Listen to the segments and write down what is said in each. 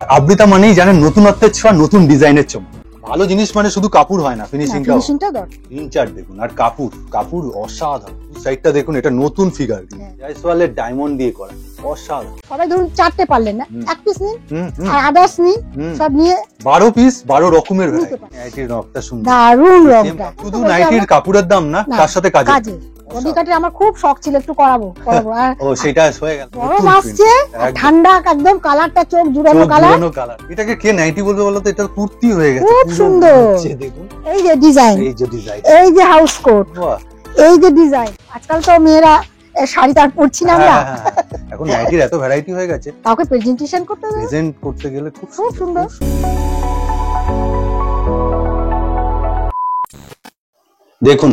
আবৃতা মানেই জানেন নতুনত্বের ছোঁয়া, নতুন ডিজাইনের চমক। ভালো জিনিস মানে শুধু কাপড় হয় না, ফিনিশিংটাও দরকার। ইনচার্জ দেখুন, আর কাপড় অসাধারণ। সাইডটা দেখুন, এটা নতুন ফিগার জয়সওয়ালের ডায়মন্ড দিয়ে করা, অসাধারণ। সবাই ধরুন চারটে পারলেন না, এক পিস নিন আর আদার্স নিন, সব নিয়ে 12 পিস 12 রকমের ভ্যারাইটি। নাইটির রংটা সুন্দর, দারুণ রংটা। শুধু নাইটির কাপড়ের দাম না, তার সাথে কাজে। বডি কাটের আমার খুব শখ ছিল, একটু করাবো। আর ও সেটা হয়ে গেল। গরম আসছে, ঠান্ডা একদম, কালারটা চোখ জুড়ানো কালার। এটাকে কে নাইটি বলবে বলো তো? এটা কুর্তি হয়ে গেছে, খুব সুন্দর। দেখুন এই যে ডিজাইন, এই যে হাউস কোট, এই যে ডিজাইন। আজকাল তো মেয়েরা শাড়ি তার পরছি না আমরা, এখন নাইটির এত ভ্যারাইটি হয়ে গেছে। কাউকে প্রেজেন্টেশন করতে গেলে খুব সুন্দর। দেখুন,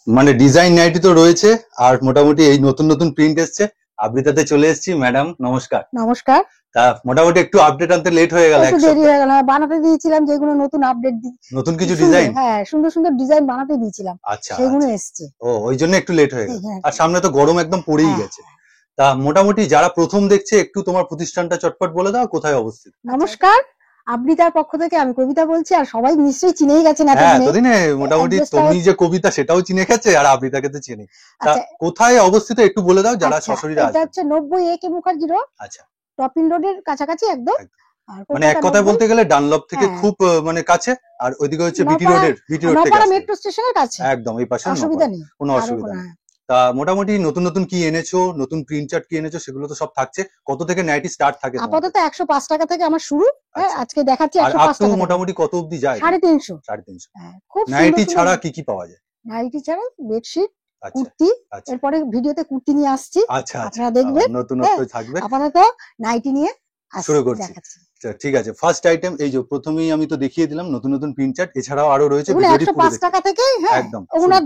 মানে ডিজাইন নাইটি তো রয়েছে, আর মোটামুটি এই নতুন নতুন প্রিন্ট এসছে। আবৃতাতে চলে এসেছি। ম্যাডাম নমস্কার। নমস্কার। তা মোটামুটি একটু আপডেট আনতে লেট হয়ে গেল, একটু দেরি হয়ে গেল। বানাতে দিয়েছিলাম যেগুলো নতুন আপডেট, নতুন কিছু ডিজাইন, হ্যাঁ সুন্দর সুন্দর ডিজাইন বানাতে দিয়েছিলাম, আচ্ছা সেগুলো এসছে। ও ওই জন্য একটু লেট হয়ে গেল। আর সামনে তো গরম একদম পড়েই গেছে। তা মোটামুটি যারা প্রথম দেখছে, একটু তোমার প্রতিষ্ঠানটা চটপট বলে দাও, কোথায় অবস্থিত? নমস্কার, আবৃতার পক্ষ থেকে আমি কবিতা বলছি। আর সবাই নিশ্চয়ই চিনেই গেছেন এতদিনে। মোটামুটি তুমি যে কবিতা সেটাও চিনে গেছে, আর আবৃতাকে তো চিনি। কোথায় অবস্থিত একটু বলে দাও যারা সশরীরে আসবে। এটা হচ্ছে 90 AK মুখার্জি রোড, আচ্ছা, টপিন রোডের কাছাকাছি একদম। মানে এক কথায় বলতে গেলে ডানলপ থেকে খুব মানে কাছে, আর ওইদিকে হচ্ছে বিটি রোড থেকে মেট্রো স্টেশনের কাছে একদম এই পাশে। অসুবিধা নেই, কোনো অসুবিধা নেই। তা মোটামুটি নতুন নতুন কি এনেছো, নতুন প্রিন্ট চার্ট কি এনেছো, সেগুলো তো সব থাকছে। কত থেকে নাইটি স্টার্ট থাকে? আপাতত 105 টাকা থেকে আমার শুরু। আজকে দেখাচ্ছি 105 টাকা। মোটামুটি কত অবধি যায়? 350। খুব নাইটি ছাড়া কি কি পাওয়া যায়? নাইটি ছাড়া বেডশিট, কুর্তি, এরপরে ভিডিওতে কুর্তি নিয়ে আসছি, আপনারা দেখবেন, নতুনত্ব থাকবে। আপাতত নাইটি নিয়ে শুরু করছি। ঠিক আছে, ফার্স্ট আইটেম এই যে প্রথমেই আমি তো দেখিয়ে দিলাম নতুন নতুন প্রিন্ট চার্ট। এছাড়াও আরো রয়েছে 105 টাকা থেকে। একদম ওনার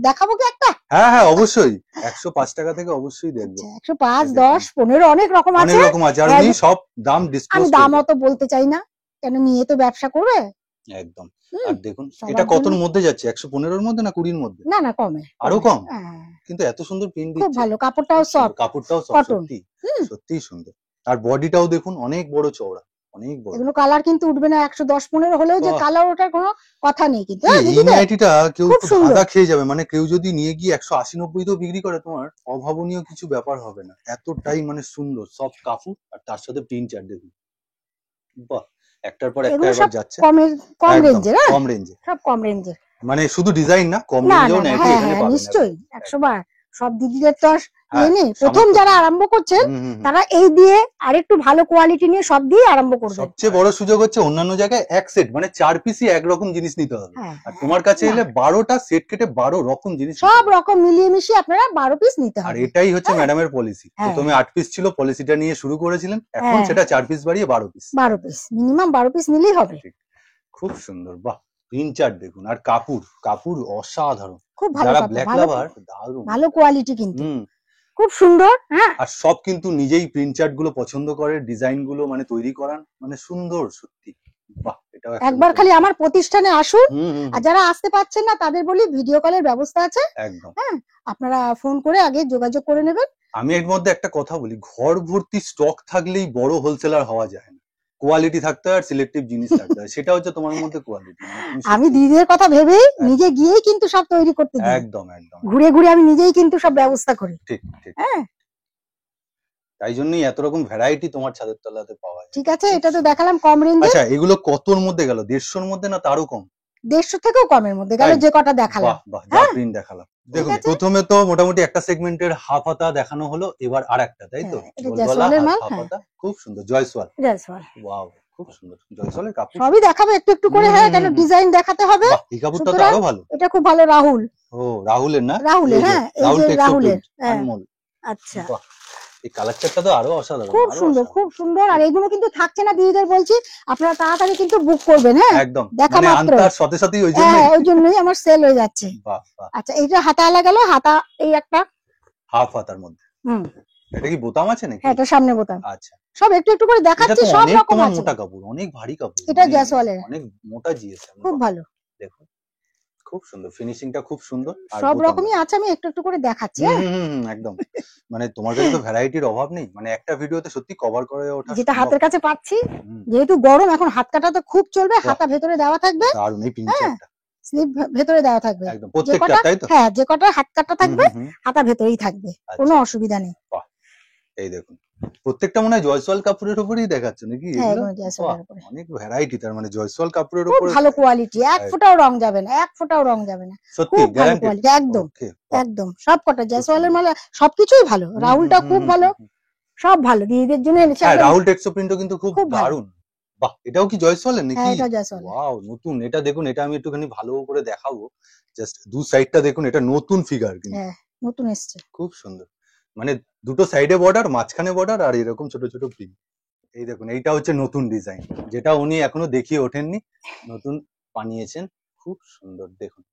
দেখাবো কি একটা? হ্যাঁ অবশ্যই, 105 টাকা থেকে অবশ্যই দেখবো। 105, 10, 15 অনেক রকম আছে, আর উনি সব দাম ডিসক্লোজ আমি দাম অত বলতে চাই না, কেন নিয়ে তো ব্যবসা করবে একদম। আর দেখুন এটা কতর মধ্যে যাচ্ছে? 115 এর মধ্যে না 20 এর মধ্যে? না কমে, আরো কম। কিন্তু এত সুন্দর প্রিন্ট দিচ্ছে, খুব ভালো। কাপড়টাও সফট, সত্যি সুন্দর। আর বডিটাও দেখুন অনেক বড় চওড়া, অনেক বড়। এগুলো কালার কিন্তু উঠবে না, 110, 15 হলেও যে কালার ওঠার কোনো কথা নেই। কিন্তু এই নাইটিটা কেউ ধাঁধা খেয়ে যাবে, মানে কেউ যদি নিয়ে গিয়ে 180-90 তেও বিক্রি করে, তোমার অভাবনীয় কিছু ব্যাপার হবে না। এতটাই মানে সুন্দর সফট কাপড়, আর তার সাথে প্রিন্ট চার্ট দেখুন, বাহ, একটার পর একটা এবার যাচ্ছে। কম রেঞ্জের, কম রেঞ্জে, সব কম রেঞ্জের। মানে শুধু ডিজাইন না, কম রেঞ্জেও নাইটি এখানে পাবেন নিশ্চয়ই। 100 বার সব দিদিদের তো নেই, প্রথম যারা আরম্ভ করছেন তারা এই দিয়ে আর একটু ভালো কোয়ালিটি নিয়ে সব দিয়ে আরম্ভ করবে। সবচেয়ে বড় সুযোগ হচ্ছে অন্যান্য জায়গায় এক সেট মানে 4 পিসই একরকম জিনিস নিতে হবে, আর তোমার কাছে এলে 12টা সেট কেটে 12 রকম জিনিস, সব রকম মিলিয়ে মিশিয়ে আপনারা 12 পিস নিতে হবে। আর এটাই হচ্ছে ম্যাডামের পলিসি। প্রথমে 8 পিস ছিল, পলিসিটা নিয়ে শুরু করেছিলেন, এখন সেটা 4 পিস বাড়িয়ে 12 পিস। মিনিমাম 12 পিস নিলেই হবে। খুব সুন্দর, বাহ, প্রিন্ট চার্ট দেখুন, আর কাপড় অসাধারণ, খুব ভালো। যারা ব্ল্যাক লাভার, দারুণ ভালো কোয়ালিটি, কিন্তু খুব সুন্দর। আর সব কিন্তু নিজেই প্রিন্ট চার্ট গুলো পছন্দ করে, ডিজাইন গুলো মানে তৈরি করান, মানে সুন্দর সত্যি, বাহ। এটাও একবার খালি আমার প্রতিষ্ঠানে আসুন, আর যারা আসতে পারছেন না তাদের বলি ভিডিও কলের ব্যবস্থা আছে, একদম। আপনারা ফোন করে আগে যোগাযোগ করে নেবেন। আমি এর মধ্যে একটা কথা বলি, ঘর ভর্তি স্টক থাকলেই বড় হোলসেলার হওয়া যায় না, কোয়ালিটি থাকতে হয় আর সিলেক্টিভ জিনিস থাকতে হয়, সেটা হচ্ছে তোমার মধ্যে কোয়ালিটি। আমি দিদিদের কথা ভেবেই নিজে গিয়েই কিন্তু সব তৈরি করতে দিই, একদম ঘুরে ঘুরে আমি নিজেই কিন্তু সব ব্যবস্থা করি। ঠিক। তাই জন্যই এত রকম ভ্যারাইটি তোমার ছাদের তলাতে পাওয়া যায়। ঠিক আছে, এটা তো দেখালাম কম রেঞ্জে। আচ্ছা, এগুলো কতর মধ্যে গেল? 150-এর মধ্যে না তারও কম? 150 থেকেও কমের মধ্যে গেল, যে কটা দেখালাম। বাহ, যা প্রিন্ট দেখালাম। দেখুন প্রথমে তো মোটামুটি একটা সেগমেন্টের হাফ হাতা দেখানো হলো, এবার আরেকটা, তাই তো? হাফ হাতা খুব সুন্দর, জয়সওয়াল। ওয়াও, খুব সুন্দর জয়সওয়ালের কাপড়। সবই দেখাবো একটু একটু করে, কেন ডিজাইন দেখাতে হবে। এই কাপড়টা তো আরো ভালো। এটা খুব ভালো, রাহুল। ও রাহুলের না? রাহুলের, এই যে রাহুলের। আচ্ছা, এই কালার চার্টটা তো আরো অসাধারণ, খুব সুন্দর, খুব সুন্দর। আর এগুলো কিন্তু থাকছে না দিদিদের, বলছি আপনারা তাড়াতাড়ি কিন্তু বুক করবেন। একদম, দেখা মাত্র আনতার সাথে সাথেই ওই জন্যই আমার সেল হয়ে যাচ্ছে। আচ্ছা, এইটা হাতা গেল, হাতা এই একটা হাফ হাতার মধ্যে। এটা কি বোতাম আছে নাকি? এটা সামনে বোতাম। আচ্ছা, সব একটু একটু করে দেখাচ্ছি, সব রকম আছে। মোটা কাপড়, অনেক ভারী কাপড়, এটা জয়সওয়ালের, অনেক মোটা জিএসএম, খুব ভালো। দেখুন খুব সুন্দর, ফিনিশিংটা খুব সুন্দর। সব রকমই আছে, আমি একটু একটু করে দেখাচ্ছি। একদম, মানে তোমার কাছে তো ভ্যারাইটির অভাব নেই, মানে একটা ভিডিওতে সত্যি কভার করে ওঠা যেটা হাতের কাছে পাচ্ছি। যেহেতু গরম এখন হাত কাটা তো খুব চলবে, হাতা ভেতরে দেওয়া থাকবে, দারুণ এই পিনচারটা স্লিপ ভেতরে দেওয়া থাকবে একদম প্রত্যেকটা, তাই তো? হ্যাঁ, যে কটা হাত কাটা থাকবে হাতা ভেতরেই থাকবে, কোনো অসুবিধা নেই। এই দেখুন প্রত্যেকটা মনে হয় জয়সওয়াল কাপড়ের উপরেই দেখাচ্ছে নাকি? অনেক ভ্যারাইটি, তার মানে জয়সওয়াল কাপড়ের উপরে ভালো কোয়ালিটি, এক ফোঁটাও রং যাবে না, এক ফোঁটাও রং যাবে না, সত্যি গ্যারান্টি একদম একদম। সব কটা জয়সওয়ালের মাল সবকিছুই ভালো, রাহুলটা খুব ভালো, সব ভালো দিদিদের জন্য এনেছে। রাহুল টেক্সো প্রিন্টও কিন্তু খুব দারুণ। বাহ, এটাও কি জয়সওয়ালের নাকি? হ্যাঁ, এটা জয়সওয়াল। ওয়াও, নতুন। এটা দেখুন, এটা আমি একটুখানি ভালো করে দেখাবো, জাস্ট দু সাইডটা দেখুন, এটা নতুন ফিগার কিন্তু। হ্যাঁ, নতুন এসেছে, খুব সুন্দর, মানে দুটো সাইডে বর্ডার, মাঝখানে বর্ডার, আর এরকম ছোট ছোট প্রিন্ট। এই দেখুন, এইটা হচ্ছে নতুন ডিজাইন, যেটা উনি এখনো দেখিয়ে ওঠেননি, নতুন বানিয়েছেন, খুব সুন্দর। দেখুন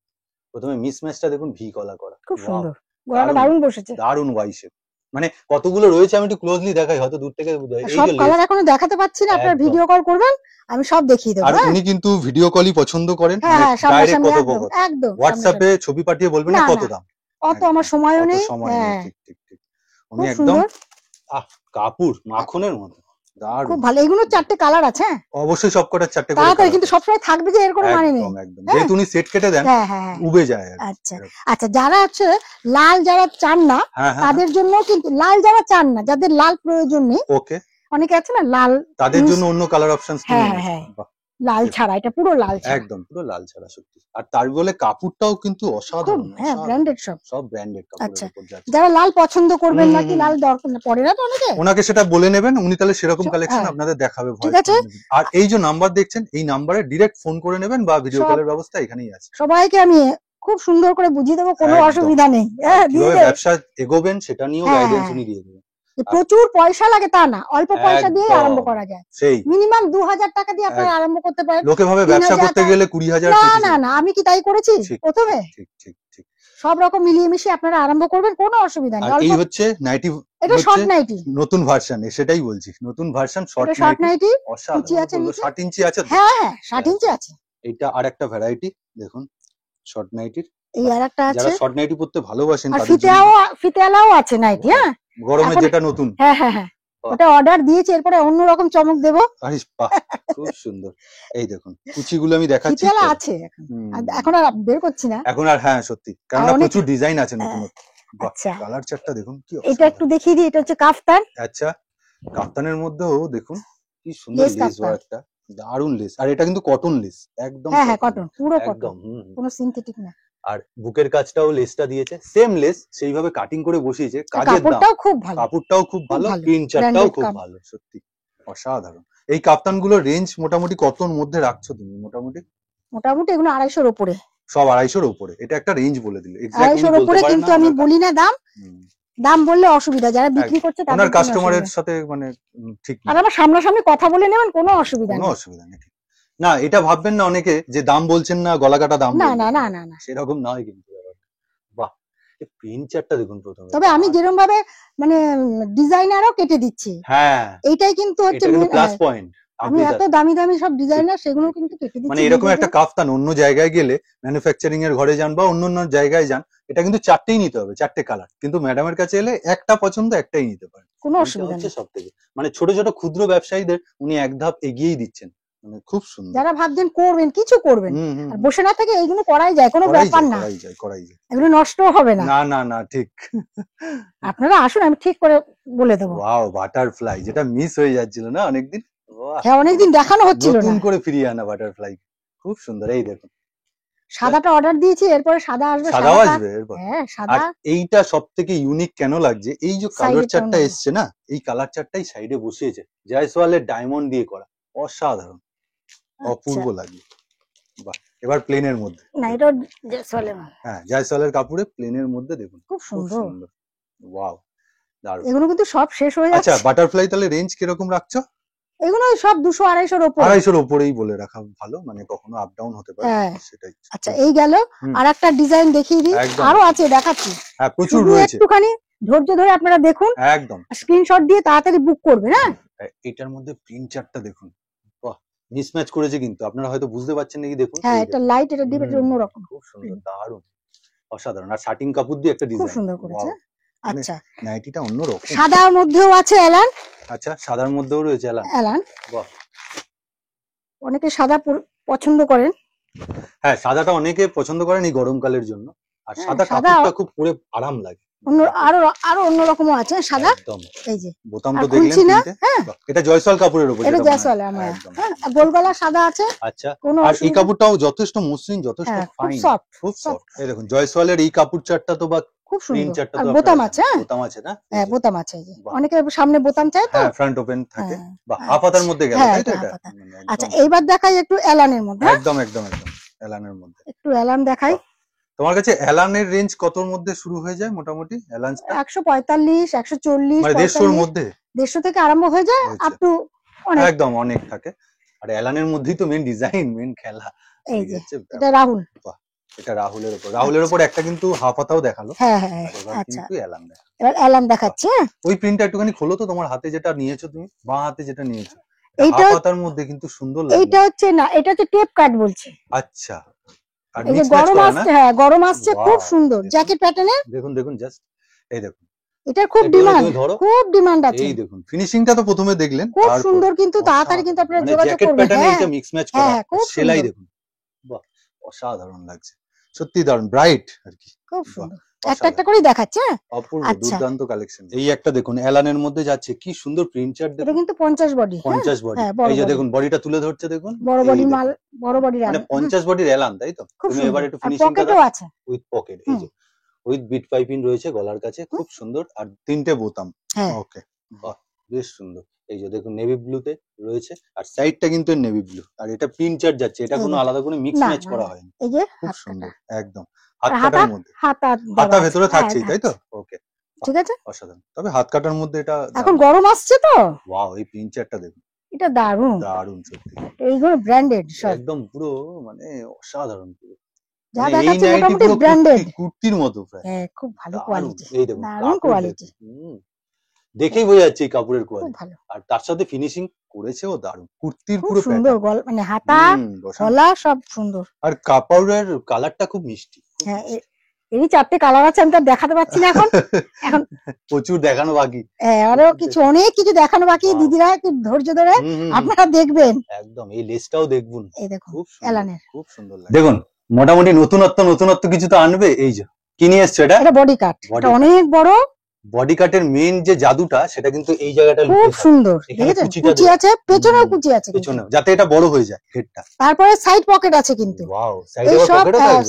প্রথমে মিসম্যাচটা দেখুন, ভি গলা করা, খুব সুন্দর, গলাটা দারুণ বসেছে, দারুণ ওয়াই শেপ। মানে কতগুলো রয়েছে আমি একটু ক্লোজলি দেখাই, হয়তো দূর থেকে বোঝা যায়। সব কালার এখনো দেখাতে পাচ্ছি না, আপনারা ভিডিও কল করবেন, আমি সব দেখিয়ে দেব। আর উনি কিন্তু ভিডিও কলই পছন্দ করেন, ডাইরেক্ট কথোপকথন, হোয়াটসঅ্যাপে ছবি পাঠিয়ে বলবেন না কত দাম, অত আমার সময়ও নেই। ঠিক ঠিক ঠিক, উনি একদম কাপুর মাখনের মতো, দারুণ, খুব ভালো। এগুলো 4টে কালার আছে, অবশ্যই সবকটা 4টে করে কালার, কিন্তু সবসময় থাকবে যে এর কোনো মানে নেই, একদম। যেহেতু উনি সেট কেটে দেন, উবে যায়। আচ্ছা আচ্ছা, যারা আছে লাল যারা চান না তাদের জন্য, কিন্তু লাল যারা চান না, যাদের লাল প্রয়োজন নেই, ওকে, অনেকে আছে না লাল, তাদের জন্য অন্য কালার অপশনস হ্যাঁ হ্যাঁ, লাল ছাড়া, এটা পুরো লাল ছাড়া, একদম পুরো লাল ছাড়া, সত্যি। আর তার বলে কাপড়টাও কিন্তু অসাধারণ, হ্যাঁ, ব্র্যান্ডেড, সব ব্র্যান্ডেড কাপড়ের উপর যাচ্ছে। যারা লাল পছন্দ করবেন নাকি লাল দরকার পড়ে না তো অনেকে, ওনাকে সেটা বলে নেবেন, উনি তাহলে সেরকম কালেকশন আপনাদের দেখাবে। ঠিক আছে। আর এই যে নাম্বার দেখছেন, এই নাম্বারে ডাইরেক্ট ফোন করে নেবেন, বা ভিডিও কলের ব্যবস্থা এখানেই আছে। সবাইকে আমি খুব সুন্দর করে বুঝিয়ে দেবো, কোনো অসুবিধা নেই। কিভাবে ব্যবসা এগোবেন সেটা নিয়েও গাইডেন্স উনি দিয়ে দেবেন। প্রচুর পয়সা লাগে তা না, অল্প পয়সা দিয়ে আরম্ভ করা যায়, মিনিমাম 2000 টাকা দিয়ে আপনারা আরম্ভ করতে পারেন। লোকে ভাবে ব্যবসা করতে গেলে 20,000, না না না, আমি কি তাই করেছি প্রথমে? ঠিক ঠিক ঠিক, সব রকম মিলিয়ে মিশিয়ে আপনারা আরম্ভ করবেন, কোনো অসুবিধা নেই। এই হচ্ছে নাইটি, এটা শর্ট নাইটি নতুন ভার্সন, সেটাই বলছি, নতুন ভার্সন শর্ট নাইটি, অসাধারণ। 60 ইঞ্চি আছে, হ্যাঁ 60 ইঞ্চি আছে। এটা আরেকটা ভ্যারাইটি দেখুন, শর্ট নাইটির। এই আরেকটা আছে, যারা শর্ট নাইটি পরতে ভালোবাসেন তাদের জন্য ফিতেলাও আছে নাইটি। হ্যাঁ, গরমে যেটা নতুন, হ্যাঁ হ্যাঁ হ্যাঁ, ওটা অর্ডার দিয়েছি, এরপরে অন্যরকম চমক দেবো। আরে বাহ, খুব সুন্দর। এই দেখুন কুচিগুলো আমি দেখাচ্ছি, ফিতেলা আছে এখন আর বের করছি না এখন আর। হ্যাঁ সত্যি, কারণ প্রচুর ডিজাইন আছে নতুন। আচ্ছা, কালার চারটা দেখুন কি, এটা একটু দেখিয়ে দিই, এটা হচ্ছে কাফতান। আচ্ছা, কাফতানের মধ্যেও দেখুন কি সুন্দর লেস ওয়ার্কটা, দারুন লেস। আর এটা কিন্তু কটন লেস, একদম। হ্যাঁ হ্যাঁ, কটন, পুরো কটন, কোনো সিনথেটিক না। আর বুকের কাজটাও লেসটা দিয়েছে সেম লেস, সেইভাবে কাটিং করে বসিয়েছে। কাজের দাম, কাপড়টাও খুব ভালো, কাপড়টাও খুব ভালো, প্রিন্টারটাও খুব ভালো, সত্যি অসাধারণ। এই কাপ্তানগুলোর রেঞ্জ মোটামুটি কতর মধ্যে রাখছো তুমি? মোটামুটি মোটামুটি এগুলো 250-র উপরে, সব 250-র উপরে। এটা একটা রেঞ্জ বলে দিলে, 250-র উপরে, কিন্তু আমি বলি না দাম বললে অসুবিধা, যারা বিক্রি করছে তাদের কাস্টমারের সাথে মানে ঠিক না। আর আমার সামনাসামনি কথা বলে নেবেন, কোনো অসুবিধা নেই, কোনো অসুবিধা নেই। না, এটা ভাববেন না অনেকে যে দাম বলছেন না, গলা কাটা দাম, না না না না না, সেরকম নয় কিন্তু। বাহ, এই প্রিন্টারটা দেখুন প্রথমে। তবে আমি যেরকম ভাবে মানে ডিজাইনারও কেটে দিচ্ছি, হ্যাঁ এইটাই কিন্তু হচ্ছে প্লাস পয়েন্ট। আমি এত দামি দামি সব ডিজাইনার, সেগুলো কিন্তু কেটে দিচ্ছি। মানে এরকম একটা কাফতান অন্য জায়গায় গেলে, ম্যানুফ্যাকচারিং এর ঘরে যান বা অন্য জায়গায় যান, এটা কিন্তু 4টেই নিতে হবে, 4টে কালার। কিন্তু ম্যাডামের কাছে এলে একটা পছন্দ, একটাই নিতে পারেন, কোনো অসুবিধা নেই। সব থেকে মানে ছোট ছোট ক্ষুদ্র ব্যবসায়ীদের উনি এক ধাপ এগিয়েই দিচ্ছেন, মানে খুব সুন্দর। যারা ভাবছেন করবেন, কিছু করবেন, আর বসে না থেকে এইগুলো করাই যায়, কোনো ব্যাপার না, করাই যায়, এগুলো নষ্ট হবে না। না না না, ঠিক। আপনারা আসুন, আমি ঠিক করে বলে দেবো। ওয়াও, বাটারফ্লাই, যেটা মিস হয়ে যাচ্ছিল না অনেকদিন, হ্যাঁ অনেকদিন দেখানো হচ্ছিল না, নতুন করে ফিরিয়ে আনা বাটারফ্লাই, খুব সুন্দর। এই দেখুন, সাদাটা অর্ডার দিয়েছি, এরপরে সাদা আসবে, সাদাও আসবে এরপর। হ্যাঁ, সাদা। এইটা সবথেকে ইউনিক কেন লাগছে, এই যে কালার চারটা এসছে না, এই কালার চারটাই সাইডে বসিয়েছে জয়সওয়ালের ডায়মন্ড দিয়ে করা, অসাধারণ, অপূর্ব লাগে। বাহ, এবার প্লেনের মধ্যে, না এটা জয়সওয়ালের, হ্যাঁ জয়সওয়ালের কাপড়ে প্লেনের মধ্যে দেখুন, খুব সুন্দর। ওয়াও, দারুণ। এগুলো কিন্তু সব শেষ হয়ে যাচ্ছে। আচ্ছা, বাটারফ্লাই তাহলে রেঞ্জ কিরকম রাখছো? এগুলো সব 200-250-র উপরে, 250-র উপরেই বলে রাখা ভালো, মানে কখনো আপ ডাউন হতে পারে, সেটাই। আচ্ছা, এই গেল, আরেকটা ডিজাইন দেখিয়ে দিই, আরো আছে দেখাচ্ছি। হ্যাঁ, প্রচুর রয়েছে, একটুখানি ধৈর্য ধরে আপনারা দেখুন, একদম স্ক্রিনশট দিয়ে তাড়াতাড়ি বুক করবেন। হ্যাঁ, এটার মধ্যে প্রিন্টারটা দেখুন, বাহ, মিসম্যাচ করেছে কিন্তু আপনারা হয়তো বুঝতে পারছেন নাকি দেখুন। হ্যাঁ, এটা লাইট, এটা ডিপ, এটা অন্যরকম। খুব সুন্দর, দারুণ, অসাধারণ। আর শার্টিং কাপড় দিয়ে একটা ডিজাইন খুব সুন্দর করেছে। আচ্ছা, নাইটিটা অন্যরকম। সাদার মধ্যেও আছে এলান। আচ্ছা, সাদার মধ্যেও রয়েছে এলান। বাহ, অনেকে সাদা পছন্দ করেন। হ্যাঁ, সাদাটা অনেকে পছন্দ করেন এই গরমকালের জন্য। আর সাদা কাপড়টা খুব পরে আরাম লাগে। আরো অন্যরকমও আছে সাদা। একদম, এই যে বোতাম তো দেখলেন। এটা জয়সওয়াল কাপড়ের উপর, এটা জয়সওয়াল। গোলগলা সাদা আছে। আচ্ছা, আর এই কাপড়টাও যথেষ্ট মসৃণ, যথেষ্ট ফাইন, খুব সফট। এই দেখুন জয়সওয়ালের এই কাপড় চারটা তো বা খুব সুন্দর। আর বোতাম আছে। বোতাম আছে না? হ্যাঁ, বোতাম আছে। অনেকে সামনে বোতাম চায় তো। হ্যাঁ, ফ্রন্ট ওপেন থাকে। বাহ, হাফ হাতার মধ্যে গেল, তাই তো এটা? আচ্ছা, এইবার দেখাই একটু এলানের মধ্যে। একদম একদম একদম এলানের মধ্যে একটু এলান দেখাই। তোমার কাছে এলানের রেঞ্জ কতর মধ্যে শুরু হয়ে যায় মোটামুটি? এলানটা 145, 140, মানে 150 এর মধ্যে, 150 থেকে আরম্ভ হয়ে যায় আপ টু অনেক। একদম অনেক থাকে। আর এলানের মধ্যেই তো মেন ডিজাইন, মেন খেলা। এই যে এটা রাহুল। বাহ, এটা রাহুলের উপর একটা কিন্তু হাফ হাতাও দেখালো। হ্যাঁ হ্যাঁ, আচ্ছা, কিন্তু এলান দেখা, এবার এলান দেখাচ্ছে। ওই প্রিন্টটা একটুখানি খোলো তো, তোমার হাতে যেটা নিয়েছো তুমি, বাঁ হাতে যেটা নিয়েছো, এইটা হাফ হাতার মধ্যে কিন্তু সুন্দর লাগে। এইটা হচ্ছে না, এটা হচ্ছে টেপ কাট বলছে। আচ্ছা, আর এই যে গরম আসছে, হ্যাঁ গরম আসছে, খুব সুন্দর জ্যাকেট প্যাটার্নের। দেখুন দেখুন জাস্ট, এই দেখুন, এটা খুব ডিমান্ড আছে। এই দেখুন ফিনিশিংটা তো প্রথমে দেখলেন, খুব সুন্দর, কিন্তু তাড়াতাড়ি কিন্তু আপনারা যোগাযোগ করবেন। হ্যাঁ, এটা মিক্স ম্যাচ করা, সেলাই দেখুন, বাহ, অসাধারণ লাগছে, সত্যি দারুণ, ব্রাইট আর কি, খুব সুন্দর। একটা একটা করে দেখাচ্ছে। অপূর্ব, দুর্দান্ত কালেকশন। এই একটা দেখুন এলানের মধ্যে যাচ্ছে, কি সুন্দর প্রিন্ট চার্ট। এটা কিন্তু 50 বডি, 50 বডি। এই যে দেখুন বডিটা তুলে ধরছে, দেখুন বড় বডি মাল, বড় বডির মানে 50 বডির এলান, তাই তো? তুমি এবার একটু ফিনিশিংটা দাও। আছে উইথ পকেট, এই যে উইথ বিট পাইপিং রয়েছে গলার কাছে, খুব সুন্দর। আর 3টে বোতাম। ওকে, বাহ, বেশ সুন্দর। এই যে দেখুন নেভি ব্লুতে রয়েছে, আর সাইডটা কিন্তু নেভি ব্লু, আর এটা প্রিন্ট চার্ট যাচ্ছে, এটা কোনো আলাদা করে মিক্স ম্যাচ করা হয়নি। এই যে খুব সুন্দর, একদম হাত কাটার মধ্যে, হাতা ভেতরে থাকছেই, তাই তো? ওকে, ঠিক আছে, অসাধারণ। তবে হাত কাটার মধ্যে এটা এখন গরম আসছে তো। ওয়াও, এই প্রিন্ট চার্টটা দেখুন, এটা দারুণ দারুণ সত্যি। এইগুলো ব্র্যান্ডেড সব, একদম পুরো মানে অসাধারণ পুরো, যা দেখাচ্ছে মোটামুটি ব্র্যান্ডেড, কুর্তির মতো প্রায়। হ্যাঁ, খুব ভালো কোয়ালিটি, এই দেখুন দারুণ কোয়ালিটি, দেখেই বোঝা যাচ্ছে এই কাপড়ের কোয়ালিটি। আর তার সাথে ফিনিশিং করেছেও দারুণ, কুর্তির পুরো সুন্দর, মানে হাতা গলা সব সুন্দর। আর কাপড়ের কালারটা খুব মিষ্টি। হ্যাঁ, এই 4টে কালার আছে, আমি তো দেখাতে পারছি না এখন। এখন প্রচুর দেখানো বাকি, আরো অনেক কিছু দেখানো বাকি। দিদিরা একটু ধৈর্য ধরে আপনারা দেখবেন। একদম, এই লেসটাও দেখুন, এই দেখুন এলানের, খুব সুন্দর লাগে। দেখুন মোটামুটি নতুনত্ব কিছু তো আনবে। এই যে কি নিয়ে এসছো, এটা বডি কাট, এটা অনেক বড়। বডি কাটের মেইন যে জাদুটা, সেটা কিন্তু এই জায়গাটা খুব সুন্দর। কুচি আছে, পেছনেও কুচি আছে, পেছনেও, যাতে এটা বড় হয়ে যায় হেডটা। তারপরে সাইড পকেট আছে কিন্তু। ওয়াও,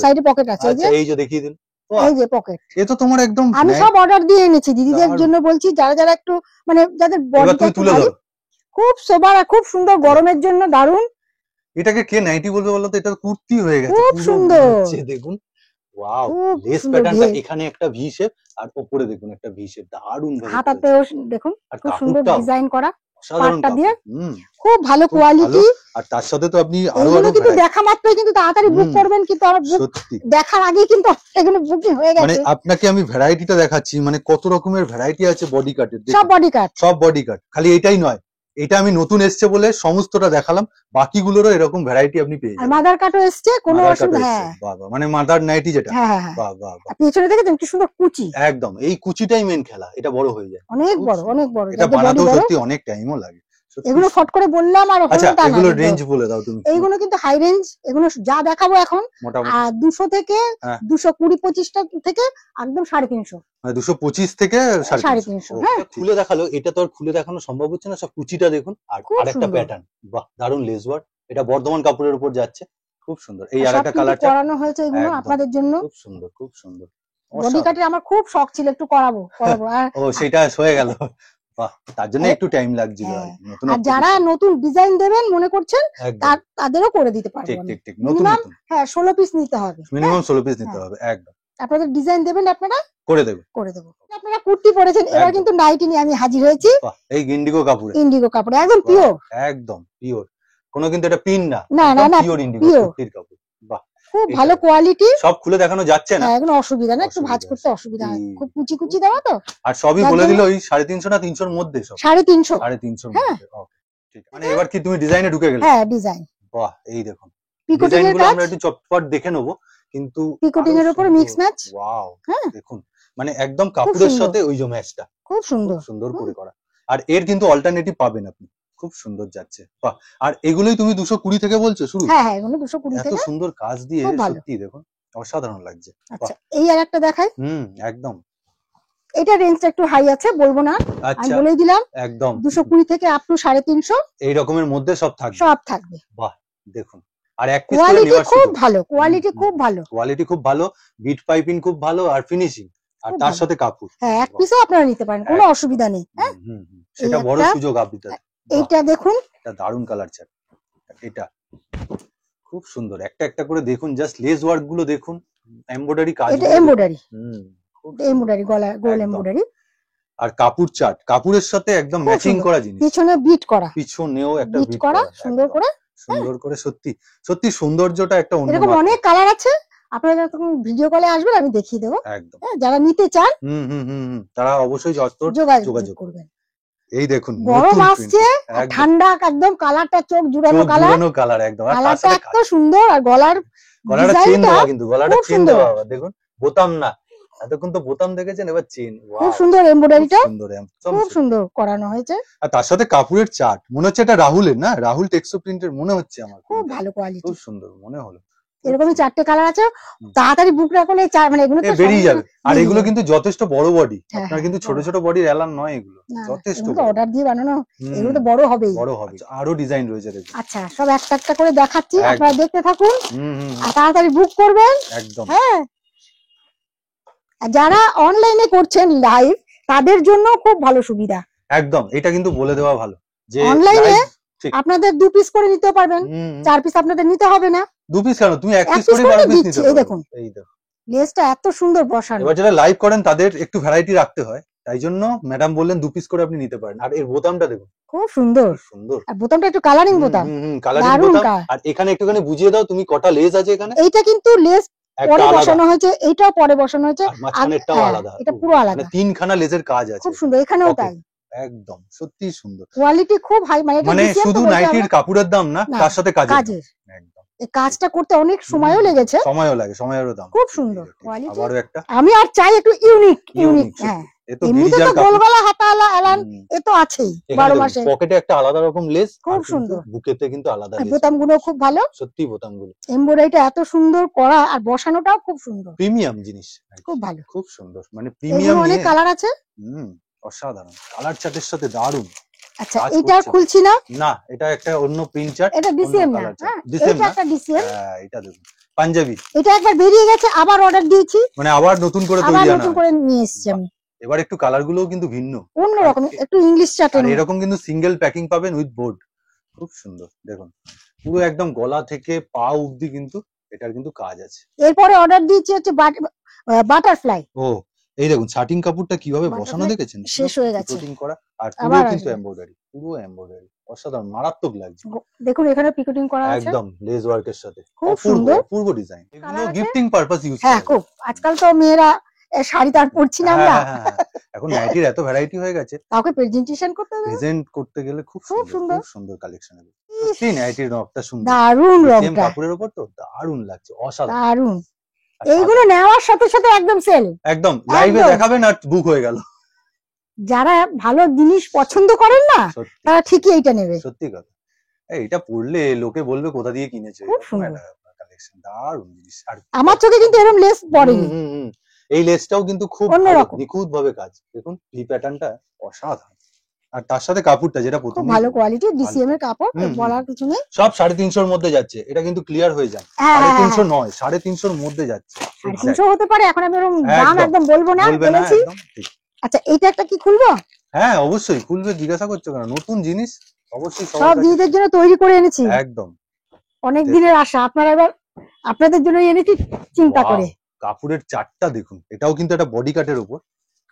সাইডে পকেট আছে। এই যে দেখিয়ে দিন, এই যে পকেট। এ তো তোমার একদম, আমি সব অর্ডার দিয়ে এনেছি দিদিদের জন্য, বলছি যারা যারা একটু মানে যাদের বডিটা তুলে ধরো, খুব সোবার আর খুব সুন্দর, গরমের জন্য দারুণ। এটাকে কে নাইটি বলবে বলো তো? এটা কুর্তি হয়ে গেছে, খুব সুন্দর। দেখুন, ওয়াও, লেস প্যাটার্নটা এখানে একটা ভি শেপ, আর উপরে দেখুন একটা ভি শেপ, দারুণ ভাবে। হাতাতেও দেখুন খুব সুন্দর ডিজাইন করা, সাধারণ দিয়ে খুব ভালো কোয়ালিটি। আর তার সাথে তো আপনি আরো কিন্তু দেখা মাত্রই কিন্তু তাড়াতাড়ি বুক করবেন, কিন্তু আমার দেখার আগেই কিন্তু এগুলো বুকিং হয়ে গেছে। মানে আপনাকে আমি ভ্যারাইটিটা দেখাচ্ছি, মানে কত রকমের ভ্যারাইটি আছে বডি কাটের। সব বডি কাট, খালি এটাই নয়, এটা আমি নতুন এসছে বলে সমস্তটা দেখালাম, বাকিগুলোরও এরকম ভ্যারাইটি আপনি পেয়ে যাবেন। মাদার কাটও এসছে, কোনো অসুবিধা। হ্যাঁ বাবা, মানে মাদার নাইটি যেটা, বাহ বাহ, পিছনে দেখেছেন কি সুন্দর কুচি, একদম এই কুচিটাই মেন খেলা, এটা বড় হয়ে যায়, অনেক বড়, অনেক বড়। এটা বানাতেও সত্যি অনেক টাইমও লাগে। এগুলো ফট করে বললাম। আর এগুলো রেঞ্জ বলে দাও তুমি। এইগুলো কিন্তু হাই রেঞ্জ, এগুলো যা দেখাবো এখন 200 থেকে 220-25 থেকে একদম 350, মানে 225 থেকে 350। হ্যাঁ, খুলে দেখালো, এটা তো আর খুলে দেখানো সম্ভব হচ্ছে না, সব কুচিটা দেখুন। আর আরেকটা প্যাটার্ন, বাহ, দারুণ লেস ওয়ার্ক, এটা বর্ধমান কাপড়ের উপর যাচ্ছে, খুব সুন্দর। এই আরেকটা কালারটা করানো হয়েছে এগুলো আপনাদের জন্য, খুব সুন্দর, খুব সুন্দর। বডি কাটের আমার খুব শখ ছিল, একটু করাবো। ও, সেটা হয়ে গেল, বাহ, তার জন্য একটু টাইম লাগছিল। আর যারা নতুন ডিজাইন দেবেন মনে করছেন, তাদেরও করে দিতে পারবো। ঠিক, নতুন, হ্যাঁ, 16 পিস নিতে হবে, মিনিমাম 16 পিস নিতে হবে। একদম, আপনাদের ডিজাইন দেবেন, আপনারা করে দেব। আপনারা কুর্তি পরেছেন, এবার কিন্তু নাইটি নিয়ে আমি হাজির হয়েছি। এই ইন্ডিগো কাপড়ে, একদম পিওর, একদম পিওর, কোনো কিন্তু এটা পিন না, পিওর ইন্ডিগো কুর্তির কাপড়। বাহ, খুব ভালো কোয়ালিটি। সব খুলে দেখানো যাচ্ছে না, কোনো অসুবিধা না, একটু ভাঁজ করতে অসুবিধা হয়, খুব কুচি দেওয়া তো। আর সবই বলে দিল ওই 350 না 300 এর মধ্যে, সব 350 350 এর মধ্যে। ঠিক মানে এবার কি তুমি ডিজাইনে ঢুকে গেলে? হ্যাঁ ডিজাইন। বাহ এই দেখুন পিকোটিং এর ডিজাইনগুলো কাজ আমরা একটু চটপট দেখে নেব কিন্তু পিকোটিং এর উপরে মিক্স ম্যাচ। ওয়াও হ্যাঁ দেখুন মানে একদম কাপড়ের সাথে ওই যে ম্যাচটা খুব সুন্দর সুন্দর করে করা। আর এর কিন্তু অল্টারনেটিভ পাবেন আপনি, খুব সুন্দর যাচ্ছে। বাহ আর এগুলোই তুমি 220 থেকে বলছো শুরু? হ্যাঁ হ্যাঁ এগুলো 220 থেকে। এত সুন্দর কাজ দিয়ে সত্যি দেখুন অসাধারণ লাগছে। আচ্ছা এই আর একটা দেখাই। একদম এটা রেঞ্জটা একটু হাই আছে বলবো না, আমি বলেই দিলাম একদম 220 থেকে আপ টু 350 এই রকমের মধ্যে সব থাকবে। বাহ দেখুন আর এক পিস করে নেওয়ার খুব ভালো কোয়ালিটি, খুব ভালো কোয়ালিটি, খুব ভালো বিট পাইপিং খুব ভালো আর ফিনিশিং আর তার সাথে কাপড়। হ্যাঁ এক পিসও আপনারা নিতে পারেন কোনো অসুবিধা নেই। হ্যাঁ সেটা বড় সুযোগ আপনাদের। এইটা দেখুন এটা দারুন কালার চার্ট, এটা খুব সুন্দর একটা একটা করে দেখুন জাস্ট লেস ওয়ার্ক গুলো দেখুন এমব্রয়ডারি কাজ। এটা এমব্রয়ডারি এমব্রয়ডারি গলা গোল এমব্রয়ডারি আর কাপড় চার্ট কাপড়ের সাথে একদম ম্যাচিং করা জিনিস, পিছনে বিট করা, পিছনেও একটা বিট করা সুন্দর করে সুন্দর করে সত্যি সত্যি সৌন্দর্যটা একটা অন্য। এরকম অনেক কালার আছে, আপনারা যখন ভিডিও কলে আসবেন আমি দেখিয়ে দেবো। একদম যারা নিতে চান তারা অবশ্যই যোগাযোগ করবেন। এই দেখুন গরম আসছে ঠান্ডা একদম কালারটা চোখ জুড়ানো কালার একদম কালারটা এত সুন্দর আর গলাটা চেন দেওয়া, কিন্তু গলাটা চেন দেওয়া দেখুন বোতাম না এতক্ষণ তো বোতাম দেখেছেন এবার চেন। খুব সুন্দর এমব্রয়ডারিটা খুব সুন্দর করানো হয়েছে আর তার সাথে কাপড়ের চার্ট মনে হচ্ছে এটা রাহুলের না রাহুল টেক্সো প্রিন্টের মনে হচ্ছে আমার, খুব ভালো কোয়ালিটি খুব সুন্দর মনে হলো। এরকমই 4টে কালার আছে, তাড়াতাড়ি বুক না করলে মানে এগুলো তো বেরিয়ে যাবে। আর এগুলো কিন্তু যথেষ্ট বড় বডি, আপনার কিন্তু ছোট ছোট বডির এলান নয়, এগুলো যথেষ্ট অর্ডার দিয়ে বানানো, এগুলো তো বড় হবেই। আরো ডিজাইন রয়েছে দেখুন। আচ্ছা সব একটা একটা করে দেখাচ্ছি, আপনারা দেখতে থাকুন আর তাড়াতাড়ি বুক করবেন একদম। হ্যাঁ যারা অনলাইনে করছেন লাইভ তাদের জন্য খুব ভালো সুবিধা একদম। এটা কিন্তু বলে দেওয়া ভালো যে অনলাইনে আপনাদের 2 পিস করে নিতে পারবেন, 4 পিস আপনাদের নিতে হবে না। 2 পিস কেন তুমি 1 পিস করে পারবে নিতে। এই দেখুন লেসটা এত সুন্দর বসানো। এবার যারা লাইভ করেন তাদের একটু ভ্যারাইটি রাখতে হয়, তাই জন্য ম্যাডাম বললেন 2 পিস করে আপনি নিতে পারেন। আর এর বোতামটা দেখুন খুব সুন্দর সুন্দর, আর বোতামটা একটু কালারিং বোতাম, কালারিং বোতাম। আর এখানে একটুখানি বুঝিয়ে দাও তুমি কটা লেস আছে এখানে। এইটা কিন্তু লেস পরে বসানো হয়েছে, এইটাও পরে বসানো হয়েছে, মাঝখানেরটাও আলাদা, এটা পুরো আলাদা, মানে 3খানা লেসের কাজ আছে। খুব সুন্দর এখানেও তাই একদম সত্যি সুন্দর কোয়ালিটি খুব হাই। মানে শুধু নাইটির কাপড়ের দাম না তার সাথে কাজের একদম। এই কাজটা করতে অনেক সময়ও লেগেছে, সময়ও লাগে, সময়েরও দাম। খুব সুন্দর কোয়ালিটি। আবারো একটা আমি আর চাই একটু ইউনিক। হ্যাঁ এমনিতে তো গোলগলা হাতাওয়ালা এলান এ তো আছেই 12 মাসে। পকেটে একটা আলাদা রকম লেস, খুব সুন্দর বুকেতে কিন্তু আলাদা লেস। বোতামগুলো খুব ভালো সত্যি, বোতামগুলো এমব্রয়ডারিটা এত সুন্দর করা আর বসানোটাও খুব সুন্দর, প্রিমিয়াম জিনিস, খুব ভালো, খুব সুন্দর। মানে প্রিমিয়াম অনেক কালার আছে, অসাধারণ কালার চার্টের সাথে দারুন। আচ্ছা এটা আর খুলছি না, না এটা একটা অন্য প্রিন্ট চার্ট, এটা ডিসিএম না, এটা একটা ডিসিএম। হ্যাঁ এটা দেখুন পাঞ্জাবি, এটা একবার বেরিয়ে গেছে আবার অর্ডার দিয়েছি, মানে আবার নতুন করে তৈরি আনা, নতুন করে নিয়ে এসেছি আমি। এবার একটু কালার গুলোও কিন্তু ভিন্ন, অন্যরকম একটু ইংলিশ চার্টের। এরকম কিন্তু সিঙ্গেল প্যাকিং পাবেন উইথ বোর্ড, খুব সুন্দর দেখুন পুরো একদম গলা থেকে পা অবধি কিন্তু এটার কিন্তু কাজ আছে। এরপরে অর্ডার দিয়েছি হচ্ছে বাটারফ্লাই। ও এই দেখুন শার্টিং কাপড়টা কিভাবে বসানো দেখেছেন, শেষ হয়ে গেছে পিকোটিং করা আর পুরো কিন্তু এমব্রয়ডারি, পুরো এমব্রয়ডারি অসাধারণ মারাত্মক লাগছে। দেখুন এখানে পিকোটিং করা আছে একদম লেস ওয়ার্কের সাথে, খুব সুন্দর পূর্ব ডিজাইন। এগুলো গিফটিং পারপাস ইউজ করা। হ্যাঁ খুব, আজকাল তো মেয়েরা শাড়ি তার পরছি না আমরা, এখন নাইটির এত ভ্যারাইটি হয়ে গেছে, কাউকে প্রেজেন্টেশন করতে হবে, প্রেজেন্ট করতে গেলে খুব সুন্দর সুন্দর কালেকশন আছে। এই নাইটির রংটা সুন্দর, দারুণ রংটা, কাপড়ের উপর তো দারুণ লাগছে, অসাধারণ দারুণ। এইগুলো নেওয়ার সাথে সাথে একদম সেল, একদম লাইভে দেখাবেন আর বুক হয়ে গেল। যারা ভালো জিনিস পছন্দ করেন না তারা ঠিকই এইটা নেবে, সত্যি কথা। এটা পরলে লোকে বলবে কোথা দিয়ে কিনেছে, খুব সুন্দর কালেকশন, দারুণ জিনিস। আর আমার চোখে কিন্তু এরকম লেস পড়েনি, এই লেসটাও কিন্তু খুব নিখুঁত ভাবে কাজ, দেখুন ভি প্যাটার্নটা অসাধারণ। আর তার সাথে কাপড়টা যেটা প্রথম ভালো কোয়ালিটি ডিসিএম এর কাপড়, বলার কিছু নেই, সব 350 এর মধ্যে যাচ্ছে, এটা কিন্তু ক্লিয়ার হয়ে যায়। 350 নয় 350 এর মধ্যে যাচ্ছে, 350 হতে পারে, এখন আমি এরকম দাম একদম বলবো না, বলেছি। আচ্ছা এইটা একটা কি খুলবো? হ্যাঁ অবশ্যই খুলবে, জিজ্ঞাসা করছো কেন, নতুন জিনিস অবশ্যই সব দিদিদের জন্য তৈরি করে এনেছি, একদম অনেক দিনের আশা, আপনারা এবার আপনাদের জন্য এনেছি চিন্তা করে। কাপড়ের চারটা দেখুন, এটাও কিন্তু একটা বডি কাটের উপর,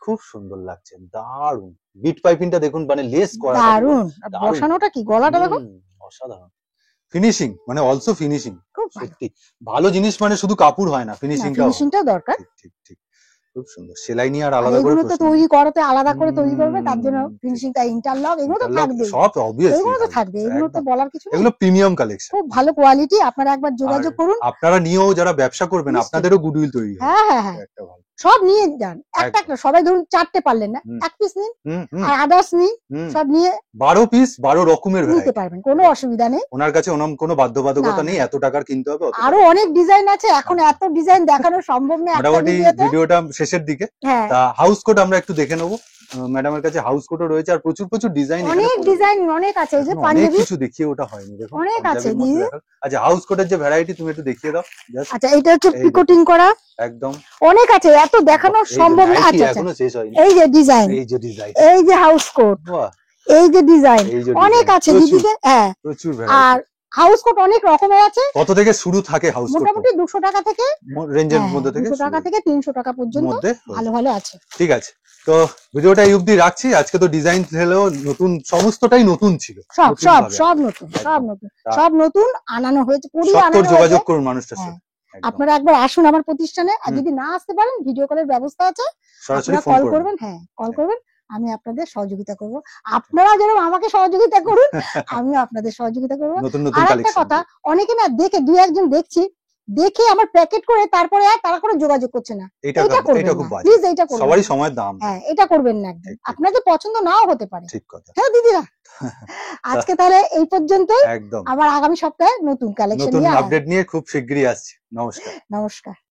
খুব সুন্দর লাগছে, দারুন। বিট পাইপিংটা দেখুন, মানে লেস করা দারুন, বসানোটা কি, গলাটা দেখো অসাধারণ। ফিনিশিং মানে অলসো ফিনিশিং, সত্যি ভালো জিনিস মানে শুধু কাপড় হয় না, ফিনিশিংটাও দরকার। ঠিক ঠিক ঠিক, খুব সুন্দর। সেলাই নিয়ে আর আলাদা করে এগুলো তো প্রশ্ন তৈরি করতে আলাদা করে তৈরি করবে, তার জন্য ফিনিশিংটা ইন্টারলক এগুলো তো থাকবে, সব অবভিয়াসলি এগুলো তো থাকবে, এগুলো তো বলার কিছু নেই। এগুলো প্রিমিয়াম কালেকশন, খুব ভালো কোয়ালিটি। আপনারা একবার যোগাযোগ করুন। আপনারা নিয়েও যারা ব্যবসা করবেন আপনাদেরও গুডউইল তৈরি হবে। হ্যাঁ হ্যাঁ হ্যাঁ, সব নিয়ে যান, একটা একটা, সবাই ধরুন 4টে পারলেন না, 1 পিস নিন, আর আদার্স নিন, সব নিয়ে 12 পিস 12 রকমের নিতে পারবেন, কোনো অসুবিধা নেই। ওনার কাছে কোনো বাধ্যবাধকতা নেই এত টাকার কিনতে হবে। আরো অনেক ডিজাইন আছে, এখন এত ডিজাইন দেখানো সম্ভব নয় একটা ভিডিওতে। ভিডিওটা শেষের দিকে, তা হাউস কোট আমরা একটু দেখে নেবো। ম্যাডামের কাছে হাউস কোটও রয়েছে আর প্রচুর প্রচুর ডিজাইন, অনেক ডিজাইন অনেক আছে। এই যে পাঞ্জাবি কিছু দেখিয়ে ওটা হয়নি, দেখো অনেক আছে। আচ্ছা হাউস কোটের যে ভ্যারাইটি তুমি একটু দেখিয়ে দাও। আচ্ছা এটা হচ্ছে পিকোটিং করা, একদম অনেক আছে, এত দেখানো সম্ভব না। আচ্ছা এখনো শেষ হয়নি। এই যে ডিজাইন, এই যে হাউস কোট, এই যে ডিজাইন অনেক আছে দিদিকে। হ্যাঁ প্রচুর। আর হাউস কোট অনেক রকমের আছে। কত থেকে শুরু থাকে হাউস কোট? মোটামুটি 200 টাকা থেকে রেঞ্জের মধ্যে থেকে 200 টাকা থেকে 300 টাকা পর্যন্ত ভালো ভালো আছে। ঠিক আছে, তো ভিডিওটা এই অবধি রাখছি। আজকে তো ডিজাইন ছিল নতুন, সমস্তটাই নতুন ছিল, সব নতুন, সব নতুন আনানো হয়েছে, পুরিয়ে আনানো হয়েছে। যোগাযোগ করুন মানুষটার সাথে। আপনারা একবার আসুন আমার প্রতিষ্ঠানে, আর যদি না আসতে পারেন ভিডিও কলের ব্যবস্থা আছে, সরাসরি কল করবেন। হ্যাঁ কল করবেন, আমি আপনাদের সহযোগিতা করব। আপনারা যেরকম আমাকে সহযোগিতা করুন, আমি আপনাদের সহযোগিতা করব। আর একটা কথা, অনেকে না দেখে, 2-1 জন দেখছি, দেখে আমার প্যাকেট করে তারপরে আর তারা করে যোগাযোগ করছে না। এটা করবেন না প্লিজ, এটা করবেন। সবারই সময়ের দাম। হ্যাঁ এটা করবেন না একদম, আপনাদের পছন্দ নাও হতে পারে। ঠিক কথা। হ্যাঁ দিদিরা, আজকে তাহলে এই পর্যন্তই। আবার আগামী সপ্তাহে নতুন কালেকশন নিয়ে, আপডেট নিয়ে খুব শিগগিরই আসছি। নমস্কার। নমস্কার।